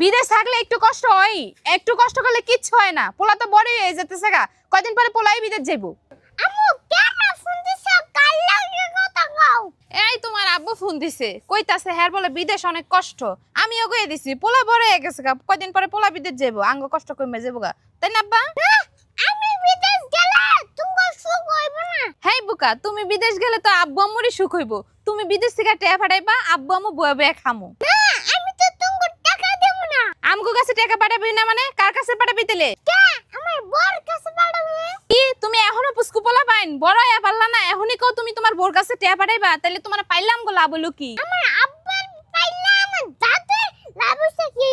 বিদেশ থাকলে একটু কষ্ট হয়, একটু কষ্ট করলে কিচ্ছু হয় না। পোলা তো বড়ই হয়ে যেতেছে গা, কয়দিন পরে পোলাই বিদেশ যাইবো। আম্মু কেন ফোন দিছো? কাল লাগে কথা কও। এই তোমার আব্বু ফোন দিছে, কইতাছে হ্যাঁ বলে বিদেশ অনেক কষ্ট। আমিও কই দিছি পোলা বড় হয়ে গেছে গা, কয়দিন পরে পোলা বিদেশ যাইবো, আঙ্গ কষ্ট কমে যাবো গা, তাই না আব্বা? আমি বিদেশ গেলে তুমি সুখ হইব না। হেই বুকা, তুমি বিদেশ গেলে তো আব্বু আম্মুরই সুখ হইব। তুমি বিদেশ থেকে টেয়া পাঠাইবা, আব্বু আম্মু বয়ে বয়ে খামু। না, আমি তো তুমি টাকা দেব না। আমগো কাছে টাকা পাঠাবি না মানে কার কাছে পাঠাবি তেলে? কে আমার বর কাছে পাঠাবে? কি তুমি এখনো পুস্কু পোলা পাইন বড় হয়ে পারলা না? এখনই কও তুমি তোমার বোর কাছে টেয়া পাঠাইবা, তাইলে তোমার পাইলাম গো লাভ হলো কি? আমার আব্বার পাইলা আমার দাদা লাভ হইছে কি?